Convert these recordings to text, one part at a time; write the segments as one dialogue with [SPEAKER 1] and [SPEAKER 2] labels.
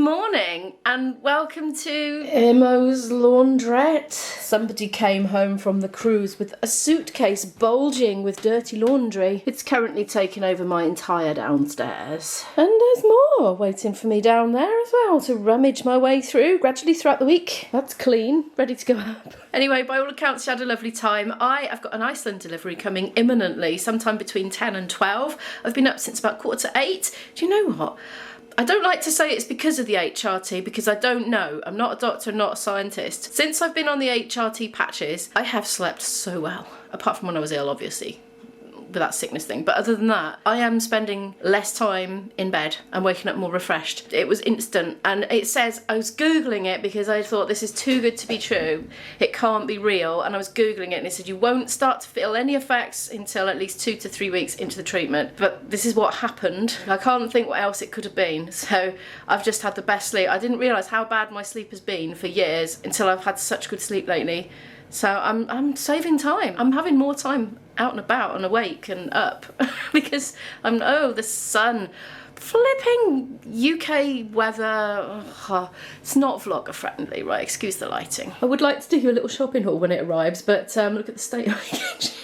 [SPEAKER 1] morning and welcome to
[SPEAKER 2] Emo's laundrette. Somebody came home from the cruise with a suitcase bulging with dirty laundry. It's currently taken over my entire downstairs. And there's more waiting for me down there as well to rummage my way through gradually throughout the week. That's clean, ready to go up.
[SPEAKER 1] Anyway, by all accounts, you had a lovely time. I've got an Iceland delivery coming imminently, sometime between 10 and 12. I've been up since about 7:45. Do you know what? I don't like to say it's because of the HRT because I don't know. I'm not a doctor, not a scientist. Since I've been on the HRT patches, I have slept so well. Apart from when I was ill, obviously, with that sickness thing. But other than that, I am spending less time in bed and waking up more refreshed. It was instant. And it says, I was Googling it because I thought this is too good to be true. It can't be real. And I was Googling it and it said you won't start to feel any effects until at least 2 to 3 weeks into the treatment. But this is what happened. I can't think what else it could have been. So I've just had the best sleep. I didn't realise how bad my sleep has been for years until I've had such good sleep lately. So I'm saving time. I'm having more time out and about and awake and up because the sun. Flipping UK weather, it's not vlogger friendly, right? Excuse the lighting. I would like to do you a little shopping haul when it arrives, but look at the state of my kitchen.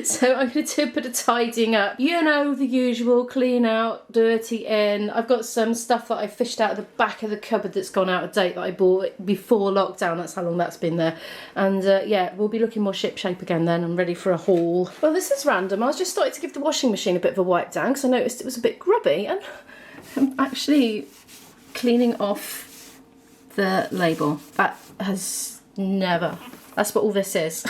[SPEAKER 1] So I'm going to do a bit of tidying up. You know, the usual, clean out, dirty in. I've got some stuff that I fished out of the back of the cupboard that's gone out of date that I bought before lockdown. That's how long that's been there. And yeah, we'll be looking more shipshape again then. I'm ready for a haul. Well, this is random. I was just starting to give the washing machine a bit of a wipe down because I noticed it was a bit grubby. And I'm actually cleaning off the label. That has never... That's what all this is.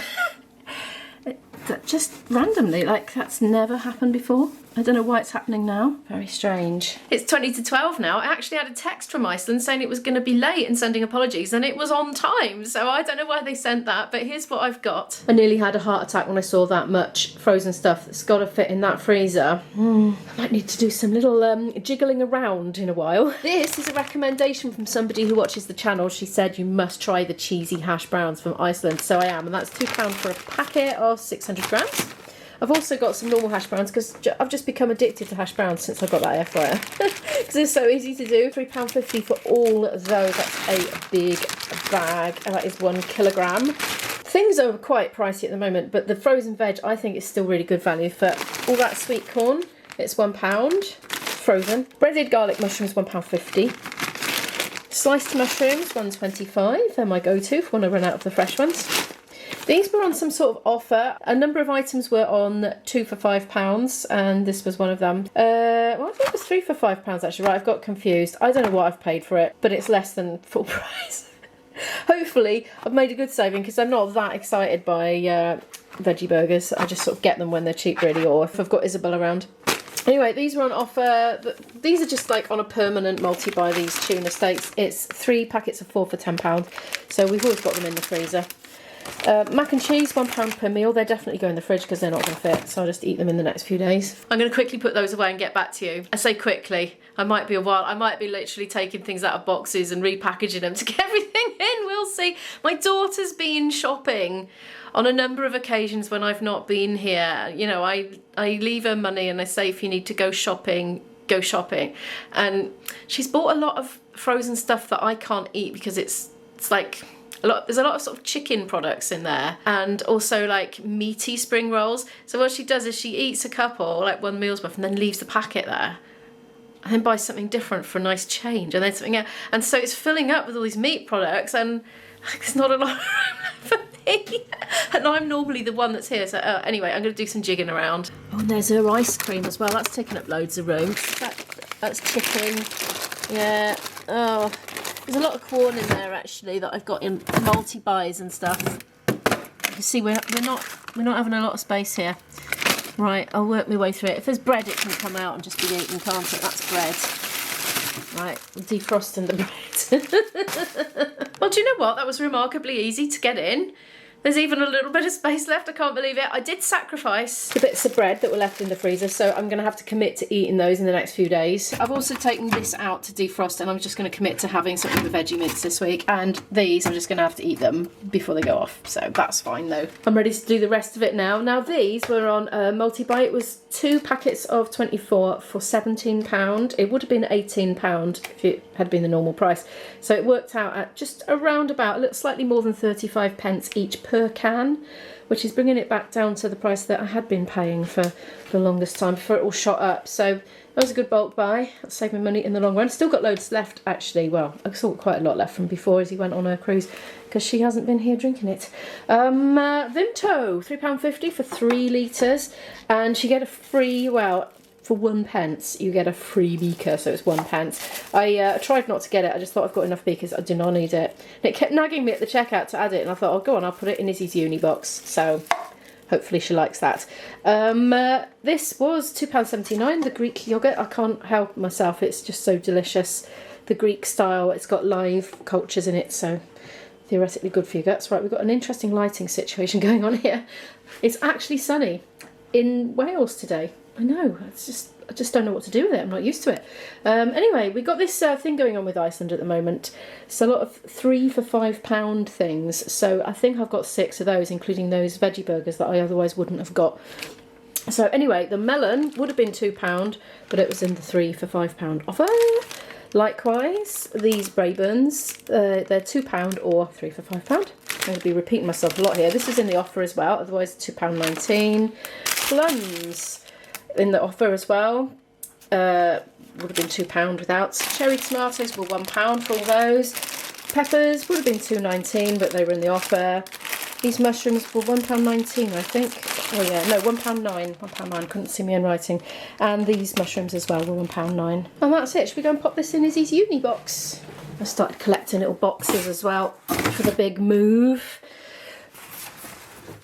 [SPEAKER 1] Just randomly, like that's never happened before. I don't know why it's happening now. Very strange. It's 20 to 12 now. I actually had a text from Iceland saying it was going to be late and sending apologies, and it was on time. So I don't know why they sent that, but here's what I've got. I nearly had a heart attack when I saw that much frozen stuff that's got to fit in that freezer. I might need to do some little jiggling around in a while. This is a recommendation from somebody who watches the channel. She said you must try the cheesy hash browns from Iceland. So I am, and that's £2 for a packet of 600 grams. I've also got some normal hash browns because I've just become addicted to hash browns since I got that air fryer. Because it's so easy to do. £3.50 for all of those. That's a big bag. And that is 1 kilogram. Things are quite pricey at the moment, but the frozen veg I think is still really good value for all that sweet corn. It's £1 frozen. Breaded garlic mushrooms, £1.50. Sliced mushrooms, £1.25. They're my go-to for when I run out of the fresh ones. These were on some sort of offer. A number of items were on 2 for £5, and this was one of them. Well, I think it was 3 for £5 actually. Right, I've got confused. I don't know what I've paid for it, but it's less than full price. Hopefully, I've made a good saving because I'm not that excited by veggie burgers. I just sort of get them when they're cheap, really, or if I've got Isabel around. Anyway, these were on offer. These are just like on a permanent multi-buy, these tuna steaks. It's 3 packets of 4 for £10, so we've always got them in the freezer. Mac and cheese, £1 per meal. They're definitely going in the fridge because they're not going to fit, so I'll just eat them in the next few days. I'm going to quickly put those away and get back to you. I say quickly, I might be a while. I might be literally taking things out of boxes and repackaging them to get everything in. We'll see. My daughter's been shopping on a number of occasions when I've not been here. You know, I leave her money and I say, if you need to go shopping, go shopping. And she's bought a lot of frozen stuff that I can't eat because it's like... There's a lot of sort of chicken products in there, and also like meaty spring rolls. So what she does is she eats a couple, like 1 meal's worth, and then leaves the packet there, and then buys something different for a nice change, and then something else. And so it's filling up with all these meat products, and there's not a lot of room for me. And I'm normally the one that's here. So anyway, I'm going to do some jigging around. Oh, and there's her ice cream as well. That's taking up loads of room. That's chicken. Yeah. Oh. There's a lot of corn in there actually that I've got in multi-buys and stuff. You see, we're not having a lot of space here. Right, I'll work my way through it. If there's bread, it can come out and just be eaten, can't it? That's bread. Right, I'm defrosting the bread. Well, do you know what? That was remarkably easy to get in. There's even a little bit of space left. I can't believe it. I did sacrifice the bits of bread that were left in the freezer, so I'm going to have to commit to eating those in the next few days. I've also taken this out to defrost, and I'm just going to commit to having something with veggie mince this week. And these, I'm just going to have to eat them before they go off, so that's fine though. I'm ready to do the rest of it now. Now these were on multi-buy. It was
[SPEAKER 2] 2 packets of 24 for £17. It would have been £18 if it had been the normal price. So it worked out at just around about a little slightly more than 35 pence each per can, which is bringing it back down to the price that I had been paying for the longest time before it all shot up. So that was a good bulk buy. That saved me money in the long run. Still got loads left, actually. Well, I saw quite a lot left from before as he went on her cruise, because she hasn't been here drinking it. Vimto, £3.50 for 3 litres, and you get a free, well, for 1 pence, you get a free beaker, so it's 1 pence. I tried not to get it. I just thought I've got enough beakers. I do not need it. And it kept nagging me at the checkout to add it, and I thought, oh, go on, I'll put it in Izzy's uni box. So hopefully she likes that. This was £2.79, the Greek yoghurt. I can't help myself, it's just so delicious. The Greek style, it's got live cultures in it, so theoretically good for your guts. Right, we've got an interesting lighting situation going on here. It's actually sunny in Wales today. I know, I just don't know what to do with it. I'm not used to it. Anyway, we've got this thing going on with Iceland at the moment. It's a lot of 3 for £5 things. So I think I've got 6 of those, including those veggie burgers that I otherwise wouldn't have got. So anyway, the melon would have been £2, but it was in the 3 for £5 offer. Likewise, these Braeburns, they're £2 or 3 for £5. I'm going to be repeating myself a lot here. This is in the offer as well, otherwise £2.19. Plums in the offer as well, would have been £2 without. Cherry tomatoes were £1 for all those. Peppers would have been £2.19, but they were in the offer. These mushrooms were £1.19, I think. Oh yeah, no, £1.9. £1.9, couldn't see me in writing. And these mushrooms as well were £1.9. And that's it. Should we go and pop this in Izzy's uni box? I started collecting little boxes as well for the big move.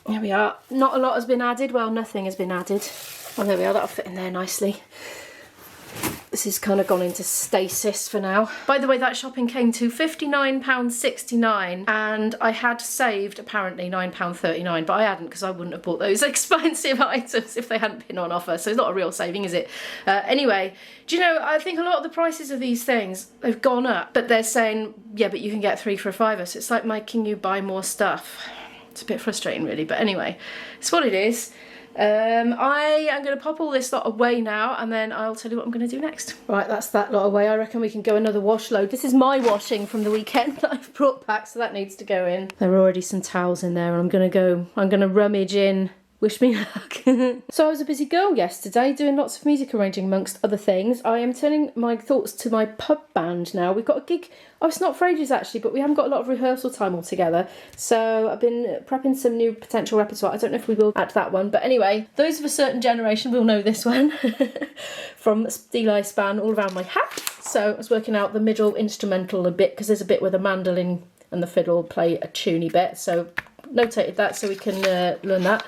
[SPEAKER 2] Here we are. Not a lot has been added. Well, nothing has been added. Oh, there we are. That'll fit in there nicely. This has kind of gone into stasis for now. By the way, that shopping came to £59.69, and I had saved apparently £9.39, but I hadn't, because I wouldn't have bought those expensive items if they hadn't been on offer. So it's not a real saving, is it? Anyway, do you know, I think a lot of the prices of these things have gone up, but they're saying, yeah, but you can get 3 for a £5. So it's like making you buy more stuff. It's a bit frustrating, really, but anyway, it's what it is. I am going to pop all this lot away now, and then I'll tell you what I'm going to do next. Right, that's that lot away. I reckon we can go another wash load. This is my washing from the weekend that I've brought back, so that needs to go in. There are already some towels in there, and I'm going to rummage in. Wish me luck. So I was a busy girl yesterday, doing lots of music arranging amongst other things. I am turning my thoughts to my pub band now. We've got a gig, oh, it's not for ages actually, but we haven't got a lot of rehearsal time all together. So I've been prepping some new potential repertoire. I don't know if we will at that one, but anyway, those of a certain generation will know this one from Steel Eye Span all around my hat. So I was working out the middle instrumental a bit, because there's a bit where the mandolin and the fiddle play a tuney bit. So notated that so we can learn that.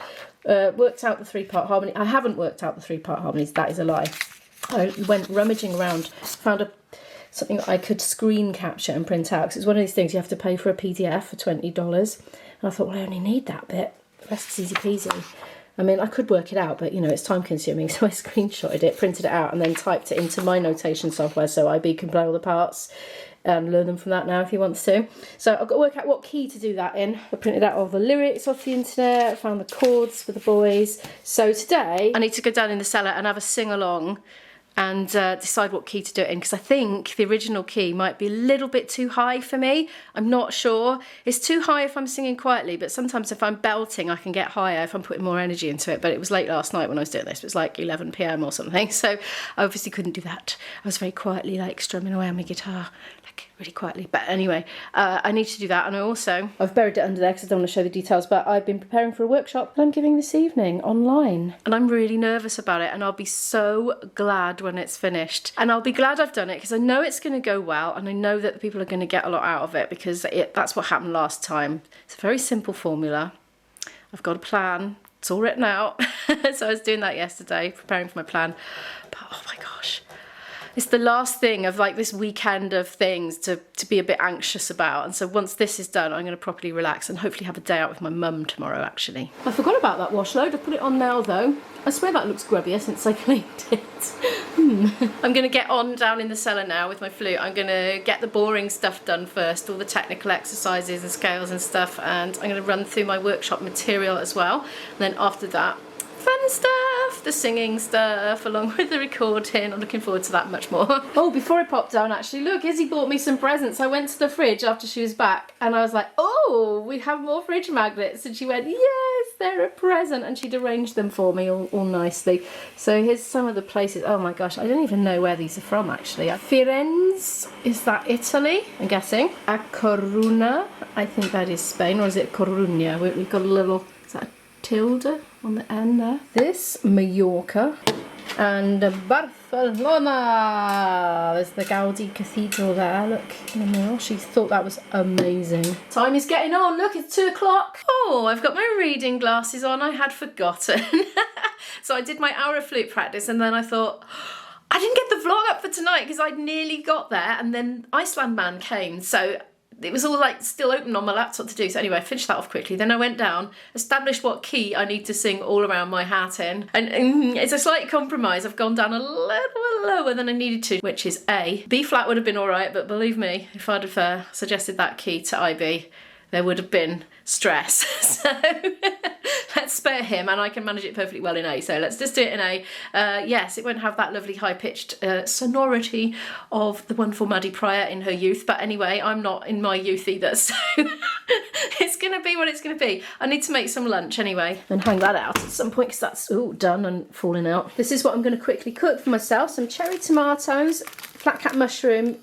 [SPEAKER 2] Worked out the 3-part harmony. I haven't worked out the 3-part harmonies, that is a lie. I went rummaging around, found something that I could screen capture and print out, because it's one of these things you have to pay for a PDF for $20. And I thought, well, I only need that bit. The rest is easy peasy. I mean, I could work it out, but you know, it's time consuming, so I screenshotted it, printed it out, and then typed it into my notation software so IB can play all the parts. Learn them from that now if he wants to. So I've got to work out what key to do that in. I printed out all the lyrics off the internet, I found the chords for the boys. So today I need to go down in the cellar and have a sing along and decide what key to do it in, because I think the original key might be a little bit too high for me. I'm not sure. It's too high if I'm singing quietly, but sometimes if I'm belting I can get higher if I'm putting more energy into it. But it was late last night when I was doing this. It was like 11 PM or something, so I obviously couldn't do that. I was very quietly like strumming away on my guitar, like really quietly. But anyway, I need to do that. And I've buried it under there because I don't want to show the details, but I've been preparing for a workshop that I'm giving this evening online, and I'm really nervous about it, and I'll be so glad when it's finished. And I'll be glad I've done it, because I know it's going to go well, and I know that the people are going to get a lot out of it, because that's what happened last time. It's a very simple formula. I've got a plan. It's all written out. So I was doing that yesterday, preparing for my plan. But oh my gosh, it's the last thing of like this weekend of things to be a bit anxious about. And so once this is done, I'm going to properly relax and hopefully have a day out with my mum tomorrow, actually. I forgot about that wash load. I put it on now though. I swear that looks grubbier since I cleaned it. I'm going to get on down in the cellar now with my flute. I'm going to get the boring stuff done first, all the technical exercises and scales and stuff, and I'm going to run through my workshop material as well. And then after that, fun stuff.
[SPEAKER 1] off the singing stuff along with the recording. I'm looking forward to that much more.
[SPEAKER 2] Oh, before I popped down, actually, look, Izzy bought me some presents. I went to the fridge after she was back and I was like, oh, we have more fridge magnets. And she went, yes, they're a present. And she'd arranged them for me all nicely. So here's some of the places. Oh my gosh, I don't even know where these are from, actually. Firenze, is that Italy? I'm guessing. A Coruna, I think that is Spain, or is it Coruña? We've got a little, is that a tilde on the end there? This, Mallorca. And Barcelona. There's the Gaudi Cathedral there, look in the middle. She thought that was amazing. Time is getting on, look, it's 2 o'clock.
[SPEAKER 1] Oh, I've got my reading glasses on, I had forgotten. So I did my hour of flute practice and then I thought, I didn't get the vlog up for tonight because I'd nearly got there and then ICELAND Man came. So it was all like still open on my laptop to do. So anyway, I finished that off quickly. Then I went down, established what key I need to sing All Around My Hat in. And it's a slight compromise. I've gone down a little lower than I needed to, which is A. B flat would have been all right, but believe me, if I'd have suggested that key to IB, there would have been stress. So let's spare him and I can manage it perfectly well in A. So let's just do it in A. Yes, it won't have that lovely high-pitched sonority of the wonderful Maddie Pryor in her youth. But anyway, I'm not in my youth either. So it's going to be what it's going to be. I need to make some lunch anyway.
[SPEAKER 2] And hang that out at some point because that's done and falling out. This is what I'm going to quickly cook for myself. Some cherry tomatoes, flat cap mushroom,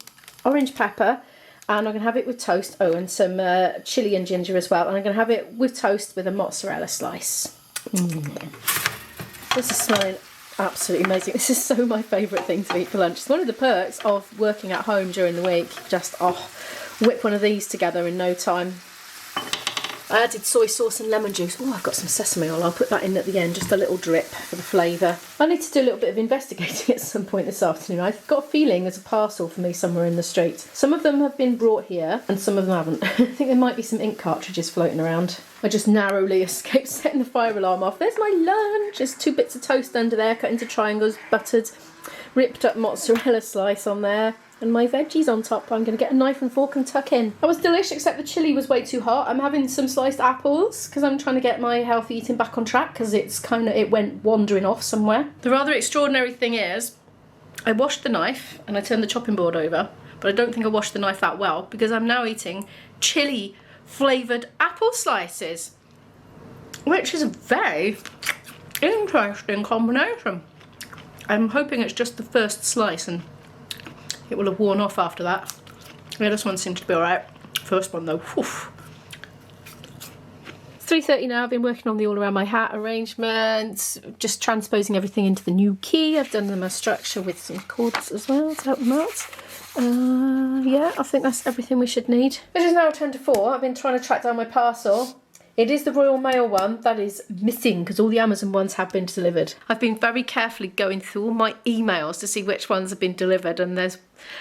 [SPEAKER 2] orange pepper. And I'm going to have it with toast. Oh, and some chilli and ginger as well. And I'm going to have it with toast with a mozzarella slice. This is smelling absolutely amazing. This is so my favourite thing to eat for lunch. It's one of the perks of working at home during the week. Just, whip one of these together in no time. I added soy sauce and lemon juice. Oh, I've got some sesame oil. I'll put that in at the end, just a little drip for the flavour. I need to do a little bit of investigating at some point this afternoon. I've got a feeling there's a parcel for me somewhere in the street. Some of them have been brought here and some of them haven't. I think there might be some ink cartridges floating around. I just narrowly escaped setting the fire alarm off. There's my lunch. There's 2 bits of toast under there, cut into triangles, buttered, ripped up mozzarella slice on there. And my veggies on top. I'm going to get a knife and fork and tuck in. That was delicious, except the chilli was way too hot. I'm having some sliced apples because I'm trying to get my healthy eating back on track because it went wandering off somewhere.
[SPEAKER 1] The rather extraordinary thing is, I washed the knife and I turned the chopping board over, but I don't think I washed the knife that well because I'm now eating chilli flavoured apple slices, which is a very interesting combination. I'm hoping it's just the first slice and it will have worn off after that. Yeah, this one seems to be alright. First one though, oof.
[SPEAKER 2] It's 3:30 now. I've been working on the All Around My Hat arrangements, just transposing everything into the new key. I've done them a structure with some chords as well to help them out. Yeah, I think that's everything we should need. It is now 10 to 4. I've been trying to track down my parcel. It is the Royal Mail one that is missing because all the Amazon ones have been delivered.
[SPEAKER 1] I've been very carefully going through all my emails to see which ones have been delivered and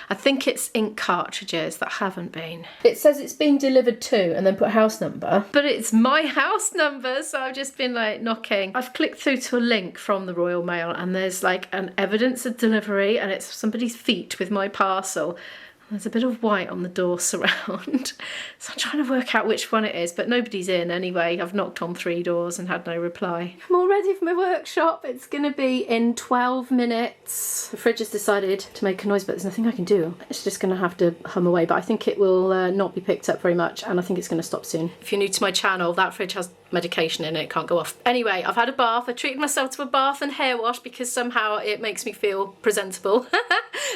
[SPEAKER 1] I think it's ink cartridges that haven't been.
[SPEAKER 2] It says it's been delivered to and then put house number.
[SPEAKER 1] But it's my house number, so I've just been like knocking. I've clicked through to a link from the Royal Mail and there's like an evidence of delivery and it's somebody's feet with my parcel. There's a bit of white on the door surround. So I'm trying to work out which one it is, but nobody's in anyway. I've knocked on 3 doors and had no reply.
[SPEAKER 2] I'm all ready for my workshop. It's going to be in 12 minutes. The fridge has decided to make a noise, but there's nothing I can do. It's just going to have to hum away, but I think it will not be picked up very much, and I think it's going to stop soon.
[SPEAKER 1] If you're new to my channel, that fridge has medication in it, it can't go off. Anyway, I've had a bath. I treated myself to a bath and hair wash because somehow it makes me feel presentable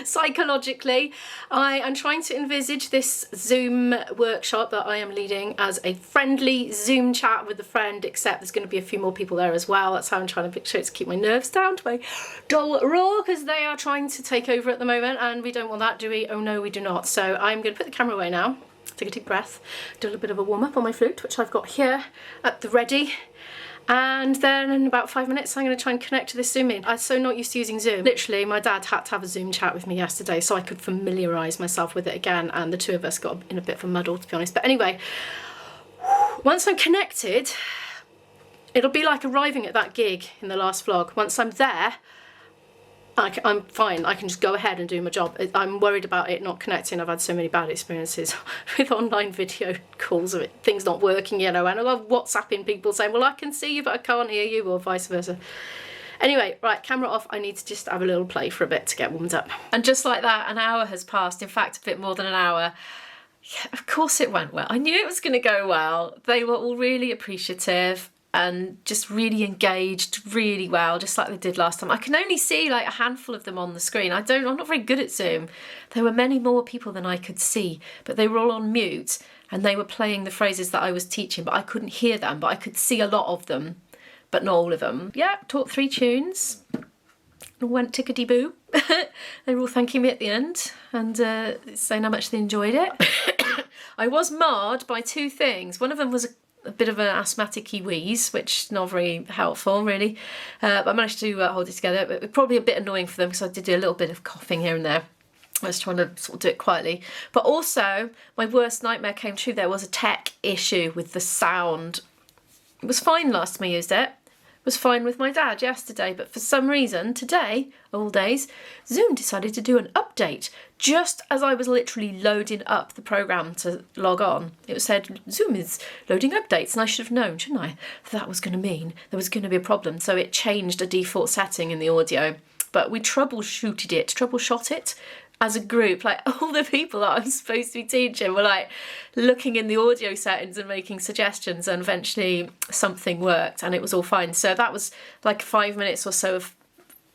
[SPEAKER 1] psychologically. I am trying to envisage this Zoom workshop that I am leading as a friendly Zoom chat with a friend, except there's going to be a few more people there as well. That's how I'm trying to picture it to keep my nerves down to a dull roar because they are trying to take over at the moment and we don't want that, do we? Oh no, we do not. So I'm going to put the camera away now. Take a deep breath, do a little bit of a warm-up on my flute, which I've got here at the ready. And then in about 5 minutes, I'm going to try and connect to this Zoom in. I'm so not used to using Zoom. Literally, my dad had to have a Zoom chat with me yesterday so I could familiarise myself with it again. And the two of us got in a bit of a muddle, to be honest. But anyway, once I'm connected, it'll be like arriving at that gig in the last vlog. Once I'm there, I'm fine, I can just go ahead and do my job. I'm worried about it not connecting. I've had so many bad experiences with online video calls of it, things not working, you know, and I love WhatsApping people saying, well, I can see you but I can't hear you, or vice versa. Anyway, right, camera off. I need to just have a little play for a bit to get warmed up. And just like that, an hour has passed. In fact, a bit more than an hour. Yeah, of course it went well. I knew it was going to go well. They were all really appreciative and just really engaged really well, just like they did last time. I can only see like a handful of them on the screen. I'm not very good at Zoom. There were many more people than I could see, but they were all on mute and they were playing the phrases that I was teaching, but I couldn't hear them, but I could see a lot of them, but not all of them. Yeah, taught 3 tunes. Went tickety-boo. They were all thanking me at the end and saying how much they enjoyed it. I was marred by 2 things. One of them was a bit of an asthmatic-y wheeze, which is not very helpful, really. But I managed to hold it together. It was probably a bit annoying for them because I did do a little bit of coughing here and there. I was trying to sort of do it quietly. But also, my worst nightmare came true. There was a tech issue with the sound. It was fine last time I used it. It was fine with my dad yesterday, but for some reason today, all days, Zoom decided to do an update just as I was literally loading up the program to log on. It said Zoom is loading updates, and I should have known, shouldn't I, that was going to mean there was going to be a problem. So it changed a default setting in the audio, but we troubleshot it as a group. Like, all the people that I'm supposed to be teaching were like looking in the audio settings and making suggestions, and eventually something worked and it was all fine. So that was like 5 minutes or so of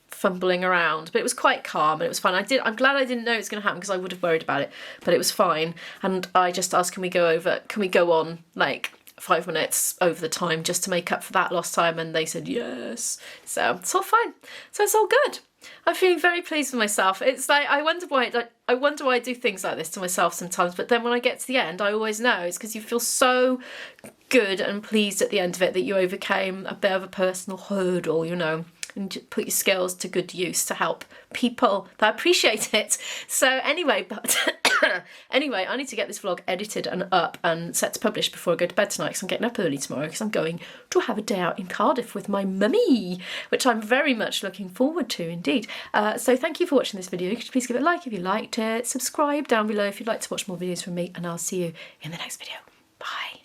[SPEAKER 1] fumbling around, but it was quite calm and it was fine. I'm glad I didn't know it was going to happen because I would have worried about it, but it was fine. And I just asked, can we go on like 5 minutes over the time just to make up for that lost time? And they said yes. So it's all fine. So it's all good. I'm feeling very pleased with myself. It's like, I wonder why I do things like this to myself sometimes, but then when I get to the end, I always know it's because you feel so good and pleased at the end of it that you overcame a bit of a personal hurdle, you know, and put your skills to good use to help people that appreciate it. So anyway, anyway, I need to get this vlog edited and up and set to publish before I go to bed tonight, because I'm getting up early tomorrow because I'm going to have a day out in Cardiff with my mummy, which I'm very much looking forward to indeed. So thank you for watching this video. Could you please give it a like if you liked it, subscribe down below if you'd like to watch more videos from me, and I'll see you in the next video. Bye.